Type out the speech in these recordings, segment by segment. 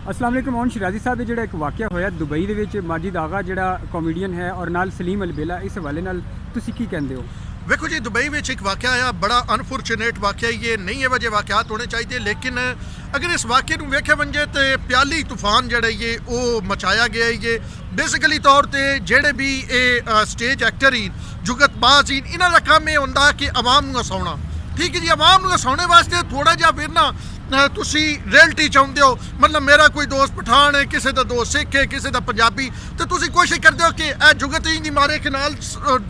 अस्सलाम वालेकुम। ਹੁਣ ਸ਼ਰਾਜ਼ੀ ਸਾਹਿਬ ਇਹ ਜਿਹੜਾ ਇੱਕ ਵਾਕਿਆ ਹੋਇਆ ਦੁਬਈ ਦੇ ਵਿੱਚ, ਮਾजिद आगा ਜਿਹੜਾ ਕਾਮੇਡੀਅਨ ਹੈ ਔਰ ਨਾਲ ਸਲੀਮ ਅਲਬੇਲਾ, ਇਸ ਹਵਾਲੇ ਨਾਲ ਤੁਸੀਂ ਕੀ ਕਹਿੰਦੇ ਹੋ? ਵੇਖੋ ਜੀ, ਦੁਬਈ ਵਿੱਚ ਇੱਕ ਵਾਕਿਆ ਆਇਆ, ਬੜਾ ਅਨਫੋਰਚੂਨੇਟ ਵਾਕਿਆ। ਇਹ ਨਹੀਂ ਇਹੋ ਜਿਹੇ ਵਾਕਿਆਤ ਹੋਣੇ ਚਾਹੀਦੇ, ਲੇਕਿਨ ਅਗਰ ਇਸ ਵਾਕਿਏ ਨੂੰ ਵੇਖਿਆ ਵੰਜੇ ਤੇ ਪਿਆਲੀ ਤੂਫਾਨ ਜਿਹੜਾ ਇਹ ਉਹ ਮਚਾਇਆ ਗਿਆ ਇਹ ਬੇਸਿਕਲੀ ਤੌਰ ਤੇ ਜਿਹੜੇ ਵੀ ਇਹ ਸਟੇਜ ਐਕਟਰ ਹੀ ਜੁਗਤਬਾਜ਼ ਹੀ, ਇਹਨਾਂ ਦਾ ਕੰਮ ਇਹ ਹੁੰਦਾ ਕਿ ਆਵਾਮ ਨੂੰ ਹਸਾਉਣਾ। ਠੀਕ ਹੈ ਜੀ, ਆਵਾਮ ਨੂੰ ਹਸਾਉਣੇ ਵਾਸਤੇ ਥੋੜਾ ਜਿਹਾ ਫਿਰ ਨਾ ਤੁਸੀਂ ਰਿਐਲਿਟੀ ਚਾਹੁੰਦੇ ਹੋ, ਮਤਲਬ ਮੇਰਾ ਕੋਈ ਦੋਸਤ ਪਠਾਨ ਹੈ, ਕਿਸੇ ਦਾ ਦੋਸਤ ਸਿੱਖ ਹੈ, ਕਿਸੇ ਦਾ ਪੰਜਾਬੀ, ਤੇ ਤੁਸੀਂ ਕੋਸ਼ਿਸ਼ ਕਰਦੇ ਹੋ ਕਿ ਇਹ ਜੁਗਤ ਹੀ ਨਹੀਂ ਮਾਰੇ ਕਿ ਨਾਲ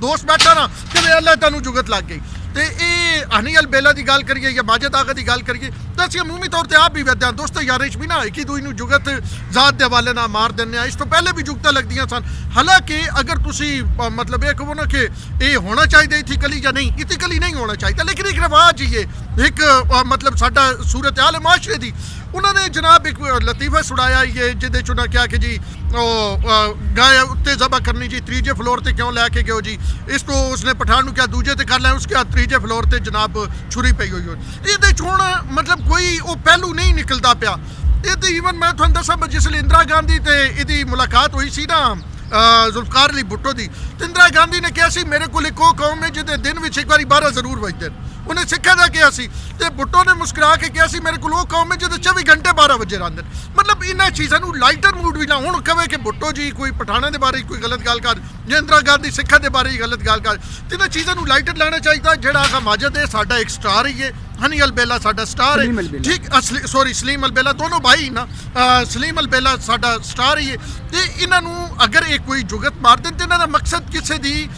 ਦੋਸਤ ਬੈਠਾ ਨਾ ਕਿਵੇਂ ਅੱਲਾ ਤੁਹਾਨੂੰ ਜੁਗਤ ਲੱਗ ਗਈ। ਤੇ ਇਹ ਹਨੀ ਅਲਬੇਲਾ ਦੀ ਗੱਲ ਕਰੀਏ ਜਾਂ ਮਾजिद आगा ਦੀ ਗੱਲ ਕਰੀਏ ਤਾਂ ਅਸੀਂ ਅਮੂਮੀ ਤੌਰ ਤੇ ਆਪ ਵੀ ਵੇਖਦੇ ਹਾਂ ਦੋਸਤੋ ਯਾਰਾਂ 'ਚ ਵੀ ਨਾ ਇੱਕ ਦੂਜੇ ਨੂੰ ਜੁਗਤ ਜ਼ਾਤ ਦੇ ਹਵਾਲੇ ਨਾਲ ਮਾਰ ਦਿੰਦੇ ਆ। ਇਸ ਤੋਂ ਪਹਿਲੇ ਵੀ ਜੁਗਤਾਂ ਲੱਗਦੀਆਂ ਸਨ। ਹਾਲਾਂਕਿ ਅਗਰ ਤੁਸੀਂ ਮਤਲਬ ਇਹ ਕਹੋ ਨਾ ਕਿ ਇਹ ਹੋਣਾ ਚਾਹੀਦਾ ਇਥੀਕਲੀ ਜਾਂ ਨਹੀਂ, ਇਥੀਕਲੀ ਨਹੀਂ ਹੋਣਾ ਚਾਹੀਦਾ, ਲੇਕਿਨ ਇੱਕ ਰਿਵਾਜ ਹੀ ਹੈ, ਇੱਕ ਮਤਲਬ ਸਾਡਾ ਸੂਰਤ ਹਾਲ ਹੈ ਮਾਸ਼ਰੇ ਦੀ। ਉਹਨਾਂ ਨੇ ਜਨਾਬ ਇੱਕ ਲਤੀਫਾ ਸੁਣਾਇਆ ਇਹ ਜਿਹਦੇ 'ਚ ਉਹਨਾਂ ਕਿਹਾ ਕਿ ਜੀ ਉਹ ਗਾਇ ਉੱਤੇ ਜ਼ਬਾ ਕਰਨੀ ਜੀ, ਤੀਜੇ ਫਲੋਰ ਤੇ ਕਿਉਂ ਲੈ ਕੇ ਗਏ ਜੀ? ਇਸ ਤੋਂ ਉਸਨੇ ਪਠਾਨ ਨੂੰ ਕਿਹਾ ਦੂਜੇ ਤੇ ਕਰ ਲੈ, ਉਸਕੇ ਹੱਥ ਤੀਜੇ ਫਲੋਰ ਤੇ ਜਨਾਬ ਛੁਰੀ ਪਈ ਹੋਈ ਹੋ। ਇਹਦੇ 'ਚ ਹੁਣ ਮਤਲਬ ਕੋਈ ਉਹ ਪਹਿਲੂ ਨਹੀਂ ਨਿਕਲਦਾ ਪਿਆ। ਇਹ ਤੇ ਈਵਨ ਮੈਂ ਤੁਹਾਨੂੰ ਦੱਸਾਂ ਜਿਸ ਵੇਲੇ ਇੰਦਰਾ ਗਾਂਧੀ ਤੇ ਇਹਦੀ ਮੁਲਾਕਾਤ ਹੋਈ ਸੀ ਨਾ ਜ਼ੁਲਫਕਾਰ ਅਲੀ ਭੁੱਟੋ ਦੀ, ਤੇ ਇੰਦਰਾ ਗਾਂਧੀ ਨੇ ਕਿਹਾ ਸੀ ਮੇਰੇ ਕੋਲ ਇੱਕ ਉਹ ਕੌਮ ਹੈ ਜਿਹਦੇ ਦਿਨ ਵਿੱਚ ਇੱਕ ਵਾਰੀ 12 ਜ਼ਰੂਰ ਵੱਜਦੇ ਨੇ। ਉਹਨੇ ਸਿੱਖਾਂ ਦਾ ਕਿਹਾ ਸੀ ਤੇ ਭੁੱਟੋ ਨੇ ਮੁਸਕਰਾ ਕੇ ਕਿਹਾ ਸੀ ਮੇਰੇ ਕੋਲ ਉਹ ਕੌਮ ਹੈ ਜਿਹਦੇ 24 ਘੰਟੇ 12 ਵਜੇ ਰਹਿੰਦੇ ਨੇ। ਮਤਲਬ ਇਹਨਾਂ ਚੀਜ਼ਾਂ ਨੂੰ ਲਾਈਟਰ ਮੂਡ ਵੀ ਨਾ ਹੁਣ ਕਵੇ ਕਿ ਭੁੱਟੋ ਜੀ ਕੋਈ ਪਠਾਨਾਂ ਦੇ ਬਾਰੇ ਕੋਈ ਗਲਤ ਗੱਲ ਕਰ ਜਾਂ ਇੰਦਰਾ ਗਾਂਧੀ ਸਿੱਖਾਂ ਦੇ ਬਾਰੇ ਗਲਤ ਗੱਲ ਕਰ, ਤੇ ਇਹਨਾਂ ਚੀਜ਼ਾਂ ਨੂੰ ਲਾਈਟਰ ਲੈਣਾ ਚਾਹੀਦਾ। ਜਿਹੜਾ ਆਗਾ ਮਾजिद ਹੈ ਸਾਡਾ ਇੱਕ ਸਟਾਰ ਹੀ ਹੈ, ਹਨੀ ਅਲਬੇਲਾ ਸਾਡਾ ਸਟਾਰ ਹੈ, ਠੀਕ ਸੌਰੀ ਸਲੀਮ ਅਲਬੇਲਾ, ਦੋਨੋਂ ਭਾਈ ਨਾ, ਸਲੀਮ ਅਲਬੇਲਾ ਸਾਡਾ ਸਟਾਰ ਹੀ ਹੈ। ਤੇ ਇਹਨਾਂ ਨੂੰ ਅਗਰ ਇਹ ਕੋਈ ਜੁਗਤ ਮਾਰ ਦੇਣ ਤੇ ਇਹਨਾਂ ਦਾ ਮਕਸਦ ਕਿਸੇ ਦੀ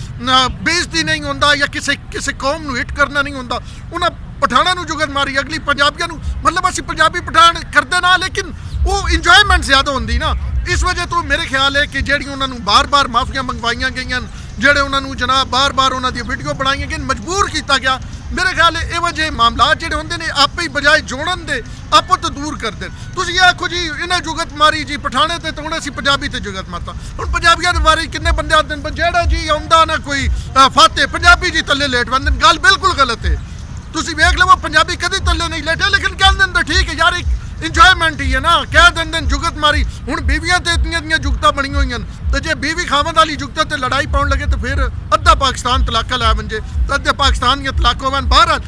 ਬੇਇੱਜ਼ਤੀ ਨਹੀਂ ਹੁੰਦਾ ਜਾਂ ਕਿਸੇ ਕੌਮ ਨੂੰ ਹਿੱਟ ਕਰਨਾ ਨਹੀਂ ਹੁੰਦਾ। ਉਹਨਾਂ ਪਠਾਨਾਂ ਨੂੰ ਜੁਗਤ ਮਾਰੀ, ਅਗਲੀ ਪੰਜਾਬੀਆਂ ਨੂੰ, ਮਤਲਬ ਅਸੀਂ ਪੰਜਾਬੀ ਪਠਾਨ ਕਰਦੇ ਨਾ, ਲੇਕਿਨ ਉਹ ਇੰਜੋਇਮੈਂਟ ਜ਼ਿਆਦਾ ਹੁੰਦੀ ਨਾ। ਇਸ ਵਜ੍ਹਾ ਤੋਂ ਮੇਰੇ ਖਿਆਲ ਹੈ ਕਿ ਜਿਹੜੀ ਉਹਨਾਂ ਨੂੰ ਬਾਰ-ਬਾਰ ਮਾਫੀਆਂ ਮੰਗਵਾਈਆਂ ਗਈਆਂ, ਜਿਹੜੇ ਉਹਨਾਂ ਨੂੰ ਜਨਾਬ ਬਾਰ-ਬਾਰ ਉਹਨਾਂ ਦੀ ਵੀਡੀਓ ਬਣਾਈਆਂ ਗਈਆਂ, ਮਜਬੂਰ ਕੀਤਾ ਗਿਆ। ਮੇਰੇ ਖਿਆਲ ਇਹੋ ਜਿਹੇ ਮਾਮਲਾਤ ਜਿਹੜੇ ਹੁੰਦੇ ਨੇ ਆਪੇ ਹੀ ਬਜਾਏ ਜੋੜਨ ਦੇ ਆਪੋ ਤੋਂ ਦੂਰ ਕਰਦੇ। ਤੁਸੀਂ ਇਹ ਆਖੋ ਜੀ ਇਹਨਾਂ ਜੁਗਤ ਮਾਰੀ ਜੀ ਪਠਾਣੇ ਤੇ ਹੁਣ ਅਸੀਂ ਪੰਜਾਬੀ ਤੇ ਜੁਗਤ ਮਾਰਤਾ। ਹੁਣ ਪੰਜਾਬੀਆਂ ਦੇ ਬਾਰੇ ਕਿੰਨੇ ਬੰਦੇ ਆਉਂਦੇ ਨੇ ਜਿਹੜਾ ਜੀ ਆਉਂਦਾ ਨਾ ਕੋਈ ਫਾਤੇ ਪੰਜਾਬੀ ਜੀ ਥੱਲੇ ਲੇਟ ਬੰਦੇ, ਗੱਲ ਬਿਲਕੁਲ ਗਲਤ ਹੈ। ਤੁਸੀਂ ਵੇਖ ਲਵੋ ਪੰਜਾਬੀ ਕਦੇ ਥੱਲੇ ਨਹੀਂ ਲੇਟੇ, ਲੇਕਿਨ ਕਹਿ ਦਿੰਦੇ ਠੀਕ ਹੈ ਯਾਰ ਇੱਕ ਇੰਜੋਇਮੈਂਟ ਹੀ ਹੈ ਨਾ, ਕਹਿ ਦਿੰਦੇ ਜੁਗਤ ਮਾਰੀ। ਹੁਣ ਬੀਵੀਆਂ ਤੇ ਇਤਨੀਆਂ ਜੁਗਤਾਂ ਬਣੀਆਂ ਹੋਈਆਂ ਨੇ, ਤੇ ਜੇ ਬੀਵੀ ਖਾਵੰਦ ਵਾਲੀ ਜੁਗਤਾਂ ਤੇ ਲੜਾਈ ਪਾਉਣ ਲੱਗੇ ਤਾਂ ਫਿਰ ਅੱਧਾ ਪਾਕਿਸਤਾਨ ਤਲਾਕਾ ਲੈ ਵੰਜੇ, ਅੱਧੇ ਪਾਕਿਸਤਾਨ ਦੀਆਂ ਤਲਾਕੋ ਵਨ। ਬਾਹਰ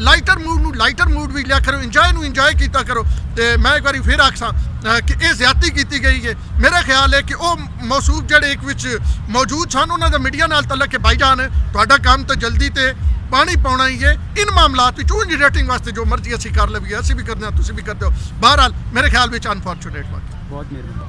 ਲਾਈਟਰ ਮੂਡ ਨੂੰ ਲਾਈਟਰ ਮੂਡ ਵੀ ਲਿਆ ਕਰੋ, ਇੰਜੋਏ ਨੂੰ ਇੰਜੋਏ ਕੀਤਾ ਕਰੋ। ਤੇ ਮੈਂ ਇੱਕ ਵਾਰੀ ਫਿਰ ਆਖਸਾਂ ਕਿ ਇਹ ਜ਼ਿਆਦਤੀ ਕੀਤੀ ਗਈ ਹੈ। ਮੇਰਾ ਖਿਆਲ ਹੈ ਕਿ ਉਹ ਮੌਸੂਫ ਜਿਹੜੇ ਇੱਕ ਵਿੱਚ ਮੌਜੂਦ ਸਨ ਉਹਨਾਂ ਦਾ ਮੀਡੀਆ ਨਾਲ ਤਲਕ ਹੈ ਭਾਈਜਾਨ ਤੁਹਾਡਾ ਕੰਮ ਤਾਂ ਜਲਦੀ ਤੇ ਪਾਣੀ ਪਾਉਣਾ ਹੀ ਹੈ। ਇਨ ਮਾਮਲਾਤ ਵਿੱਚ ਉਂਝ ਰੇਟਿੰਗ ਵਾਸਤੇ ਜੋ ਮਰਜ਼ੀ ਅਸੀਂ ਕਰ ਲਈਏ, ਅਸੀਂ ਵੀ ਕਰਦੇ ਹਾਂ, ਤੁਸੀਂ ਵੀ ਕਰਦੇ ਹੋ। ਬਹਰਹਾਲ ਮੇਰੇ ਖਿਆਲ ਵਿੱਚ ਅਨਫੋਰਚੂਨੇਟ ਵਾਕਿਆ। ਬਹੁਤ ਮਿਹਰਬਾਨੀ।